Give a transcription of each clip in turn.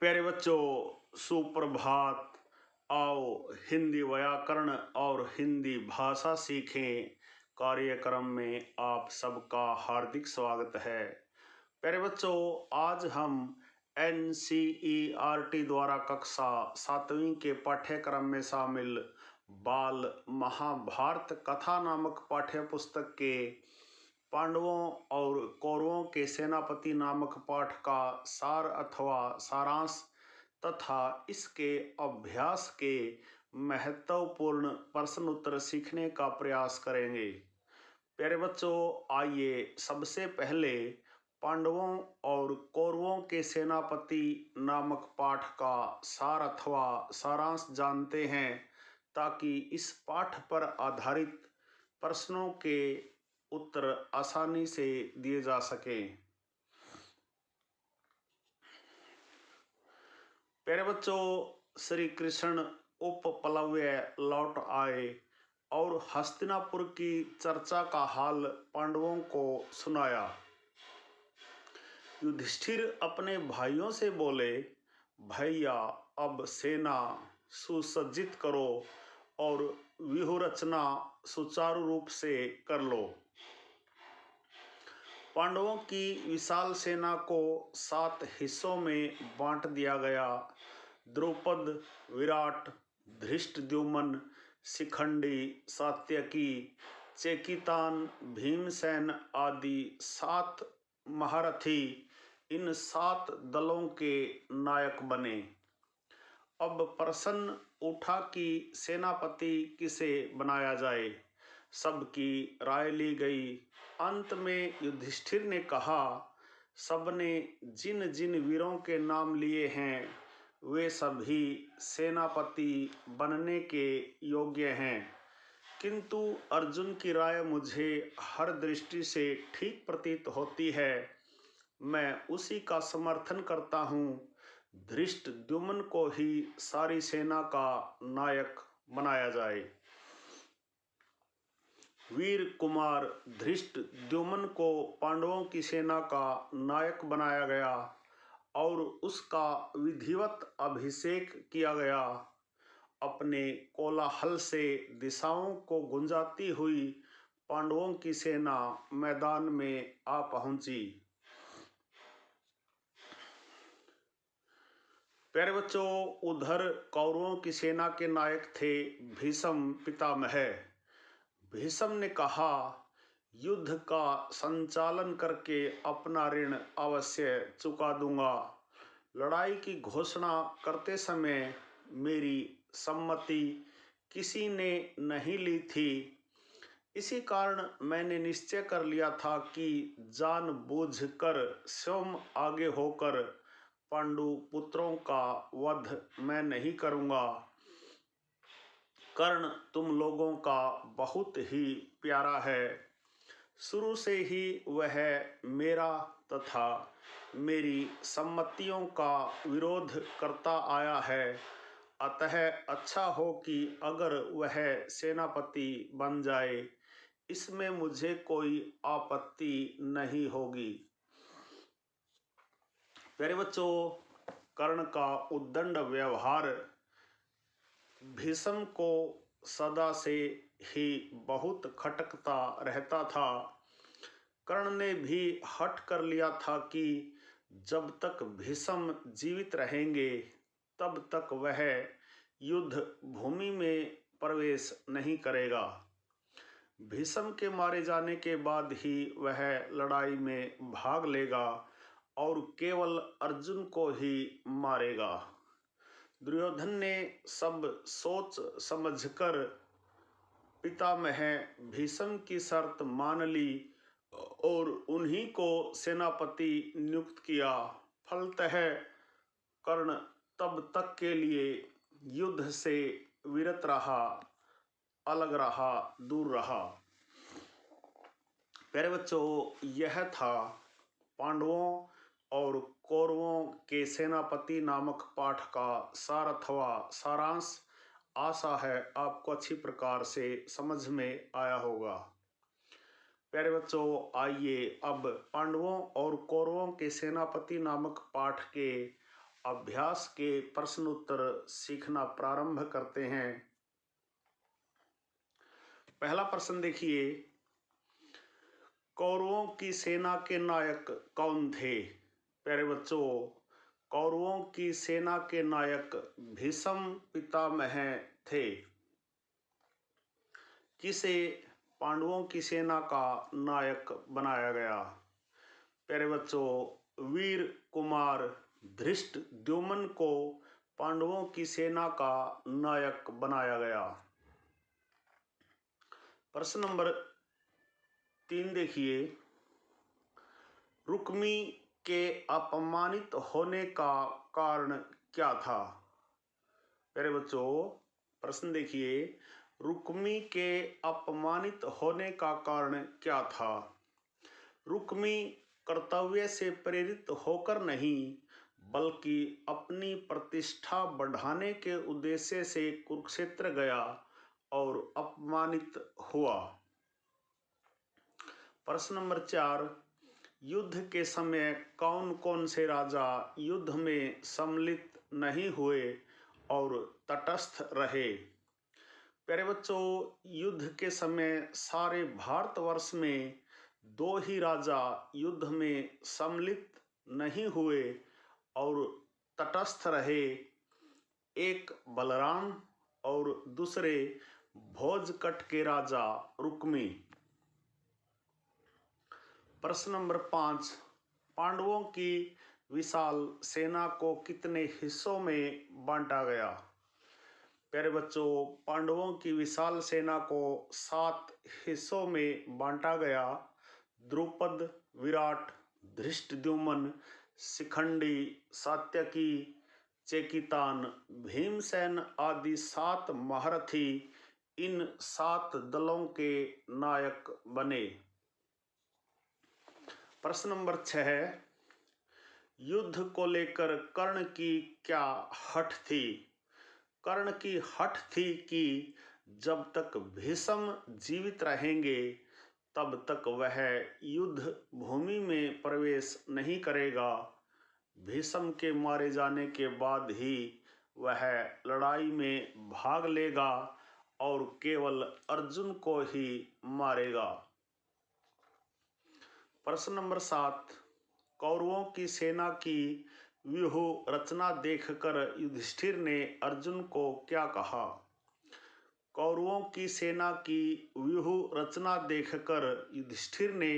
प्यारे बच्चों, सुप्रभात। आओ हिंदी व्याकरण और हिंदी भाषा सीखें कार्यक्रम में आप सबका हार्दिक स्वागत है। प्यारे बच्चों, आज हम NCERT द्वारा कक्षा 7वीं के पाठ्यक्रम में शामिल बाल महाभारत कथा नामक पाठ्य पुस्तक के पांडवों और कौरवों के सेनापति नामक पाठ का सार अथवा सारांश तथा इसके अभ्यास के महत्वपूर्ण प्रश्न उत्तर सीखने का प्रयास करेंगे। प्यारे बच्चों, आइए सबसे पहले पांडवों और कौरवों के सेनापति नामक पाठ का सार अथवा सारांश जानते हैं, ताकि इस पाठ पर आधारित प्रश्नों के उत्तर आसानी से दिए जा सकें। प्यारे बच्चों, श्री कृष्ण उपप्लव्य लौट आए और हस्तिनापुर की चर्चा का हाल पांडवों को सुनाया। युधिष्ठिर अपने भाइयों से बोले, भैया अब सेना सुसज्जित करो और व्यूह रचना सुचारू रूप से कर लो। पांडवों की विशाल सेना को 7 हिस्सों में बांट दिया गया। द्रुपद, विराट, धृष्टद्युम्न, शिखंडी, सात्यकी, चेकितान, भीमसेन आदि 7 महारथी इन 7 दलों के नायक बने। अब प्रश्न उठा कि सेनापति किसे बनाया जाए। सबकी राय ली गई। अंत में युधिष्ठिर ने कहा, सबने जिन जिन वीरों के नाम लिए हैं वे सभी सेनापति बनने के योग्य हैं, किंतु अर्जुन की राय मुझे हर दृष्टि से ठीक प्रतीत होती है। मैं उसी का समर्थन करता हूँ। धृष्टद्युम्न को ही सारी सेना का नायक बनाया जाए। वीर कुमार धृष्टद्युम्न को पांडवों की सेना का नायक बनाया गया और उसका विधिवत अभिषेक किया गया। अपने कोलाहल से दिशाओं को गुंजाती हुई पांडवों की सेना मैदान में आ पहुंची। प्यारे बच्चों, उधर कौरवों की सेना के नायक थे भीष्म पितामह। भीष्म ने कहा, युद्ध का संचालन करके अपना ऋण अवश्य चुका दूंगा। लड़ाई की घोषणा करते समय मेरी सम्मति किसी ने नहीं ली थी। इसी कारण मैंने निश्चय कर लिया था कि जानबूझकर स्वयं आगे होकर पांडु पुत्रों का वध मैं नहीं करूंगा। कर्ण तुम लोगों का बहुत ही प्यारा है। शुरू से ही वह मेरा तथा मेरी सम्मतियों का विरोध करता आया है। अतः अच्छा हो कि अगर वह सेनापति बन जाए, इसमें मुझे कोई आपत्ति नहीं होगी। प्यारे बच्चों, कर्ण का उद्दंड व्यवहार भीष्म को सदा से ही बहुत खटकता रहता था। कर्ण ने भी हठ कर लिया था कि जब तक भीष्म जीवित रहेंगे तब तक वह युद्ध भूमि में प्रवेश नहीं करेगा। भीष्म के मारे जाने के बाद ही वह लड़ाई में भाग लेगा और केवल अर्जुन को ही मारेगा। दुर्योधन ने सब सोच समझकर पितामह भीष्म की शर्त मान ली और उन्हीं को सेनापति नियुक्त किया। फलतः कर्ण तब तक के लिए युद्ध से विरत रहा, अलग रहा, दूर रहा। प्यारे बच्चों, यह था पांडवों और कौरवों के सेनापति नामक पाठ का सार अथवा सारांश। आशा है आपको अच्छी प्रकार से समझ में आया होगा। प्यारे बच्चों, आइए अब पांडवों और कौरवों के सेनापति नामक पाठ के अभ्यास के प्रश्न उत्तर सीखना प्रारंभ करते हैं। पहला प्रश्न देखिए, कौरवों की सेना के नायक कौन थे? प्यारे बच्चों, कौरवों की सेना के नायक भीष्म पितामह थे। किसे पांडवों की सेना का नायक बनाया गया? प्यारे बच्चों, वीर कुमार धृष्टद्युम्न को पांडवों की सेना का नायक बनाया गया। प्रश्न नंबर 3 देखिए, रुक्मी के अपमानित होने का कारण क्या था? प्यारे बच्चों, प्रश्न देखिए, रुक्मी के अपमानित होने का कारण क्या था? रुक्मी कर्तव्य से प्रेरित होकर नहीं, बल्कि अपनी प्रतिष्ठा बढ़ाने के उद्देश्य से कुरुक्षेत्र गया और अपमानित हुआ। प्रश्न नंबर 4, युद्ध के समय कौन कौन से राजा युद्ध में सम्मिलित नहीं हुए और तटस्थ रहे? प्यारे बच्चों, युद्ध के समय सारे भारतवर्ष में 2 ही राजा युद्ध में सम्मिलित नहीं हुए और तटस्थ रहे, एक बलराम और दूसरे भोजकट के राजा रुक्मी। प्रश्न नंबर 5, पांडवों की विशाल सेना को कितने हिस्सों में बांटा गया? प्यारे बच्चों, पांडवों की विशाल सेना को 7 हिस्सों में बांटा गया। द्रुपद, विराट, धृष्टद्युम्न, शिखंडी, सात्यकी, चेकितान, भीमसेन आदि 7 महारथी इन 7 दलों के नायक बने। प्रश्न नंबर 6, युद्ध को लेकर कर्ण की क्या हठ थी? कर्ण की हठ थी कि जब तक भीष्म जीवित रहेंगे तब तक वह युद्ध भूमि में प्रवेश नहीं करेगा। भीष्म के मारे जाने के बाद ही वह लड़ाई में भाग लेगा और केवल अर्जुन को ही मारेगा। प्रश्न नंबर 7, कौरवों की सेना की व्यूह रचना देखकर युधिष्ठिर ने अर्जुन को क्या कहा? कौरवों की सेना की व्यूह रचना देखकर युधिष्ठिर ने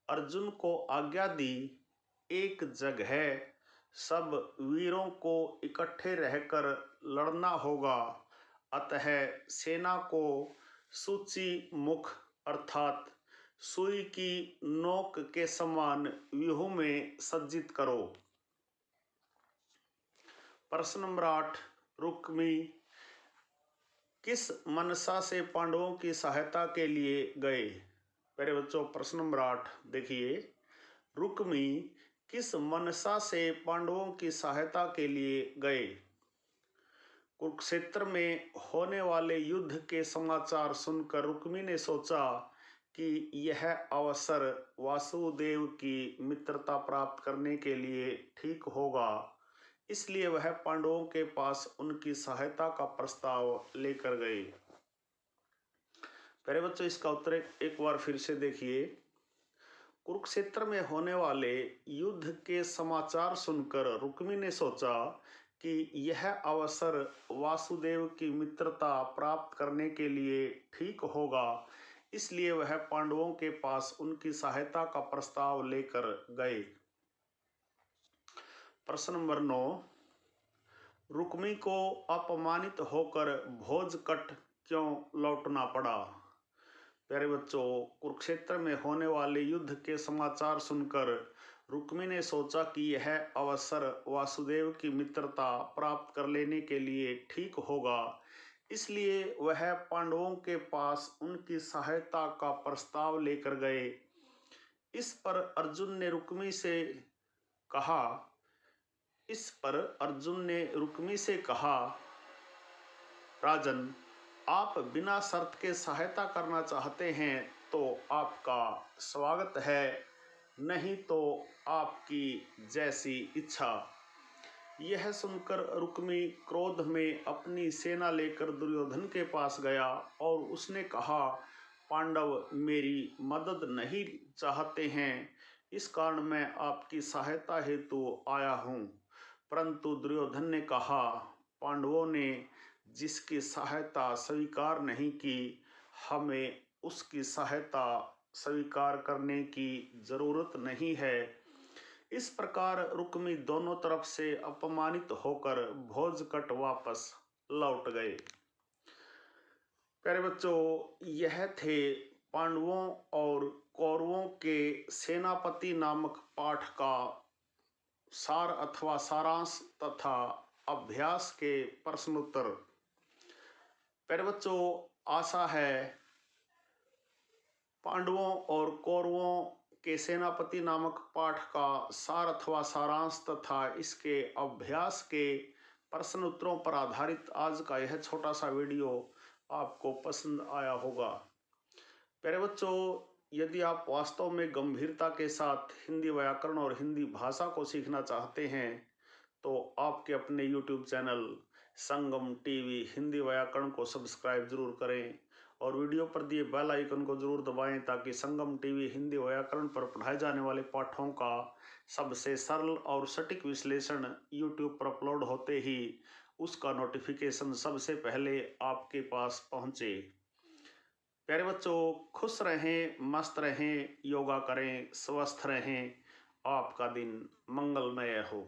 अर्जुन को आज्ञा दी, एक जगह सब वीरों को इकट्ठे रहकर लड़ना होगा, अतः सेना को सूची मुख अर्थात सुई की नोक के समान व्यूह में सज्जित करो। प्रश्न नंबर 8, रुक्मी किस मनसा से पांडवों की सहायता के लिए गए? प्यारे बच्चों, प्रश्न नंबर 8 देखिए, रुक्मी किस मनसा से पांडवों की सहायता के लिए गए? कुरुक्षेत्र में होने वाले युद्ध के समाचार सुनकर रुक्मी ने सोचा कि यह अवसर वासुदेव की मित्रता प्राप्त करने के लिए ठीक होगा, इसलिए वह पांडवों के पास उनकी सहायता का प्रस्ताव लेकर गए। प्यारे बच्चों, इसका उत्तर एक बार फिर से देखिए, कुरुक्षेत्र में होने वाले युद्ध के समाचार सुनकर रुक्मी ने सोचा कि यह अवसर वासुदेव की मित्रता प्राप्त करने के लिए ठीक होगा, इसलिए वह पांडवों के पास उनकी सहायता का प्रस्ताव लेकर गए। प्रश्न नंबर 9, रुक्मी को अपमानित होकर भोजकट क्यों लौटना पड़ा? प्यारे बच्चों, कुरुक्षेत्र में होने वाले युद्ध के समाचार सुनकर रुक्मी ने सोचा कि यह अवसर वासुदेव की मित्रता प्राप्त कर लेने के लिए ठीक होगा, इसलिए वह पांडवों के पास उनकी सहायता का प्रस्ताव लेकर गए। इस पर अर्जुन ने रुक्मी से कहा, राजन, आप बिना शर्त के सहायता करना चाहते हैं तो आपका स्वागत है, नहीं तो आपकी जैसी इच्छा। यह सुनकर रुक्मी क्रोध में अपनी सेना लेकर दुर्योधन के पास गया और उसने कहा, पांडव मेरी मदद नहीं चाहते हैं, इस कारण मैं आपकी सहायता हेतु आया हूँ। परंतु दुर्योधन ने कहा, पांडवों ने जिसकी सहायता स्वीकार नहीं की, हमें उसकी सहायता स्वीकार करने की जरूरत नहीं है। इस प्रकार रुक्मी दोनों तरफ से अपमानित होकर भोजकट वापस लौट गए। प्यारे बच्चों, यह थे पांडवों और कौरवों के सेनापति नामक पाठ का सार अथवा सारांश तथा अभ्यास के प्रश्नोत्तर। प्यारे बच्चों, आशा है पांडवों और कौरवों के सेनापति नामक पाठ का सार अथवा सारांश तथा इसके अभ्यास के प्रश्न उत्तरों पर आधारित आज का यह छोटा सा वीडियो आपको पसंद आया होगा। प्यारे बच्चों, यदि आप वास्तव में गंभीरता के साथ हिंदी व्याकरण और हिंदी भाषा को सीखना चाहते हैं तो आपके अपने YouTube चैनल संगम टीवी हिंदी व्याकरण को सब्सक्राइब जरूर करें और वीडियो पर दिए बेल आइकन को जरूर दबाएं ताकि संगम टीवी हिंदी व्याकरण पर पढ़ाए जाने वाले पाठों का सबसे सरल और सटीक विश्लेषण YouTube पर अपलोड होते ही उसका नोटिफिकेशन सबसे पहले आपके पास पहुंचे। प्यारे बच्चों, खुश रहें, मस्त रहें, योगा करें, स्वस्थ रहें, आपका दिन मंगलमय हो।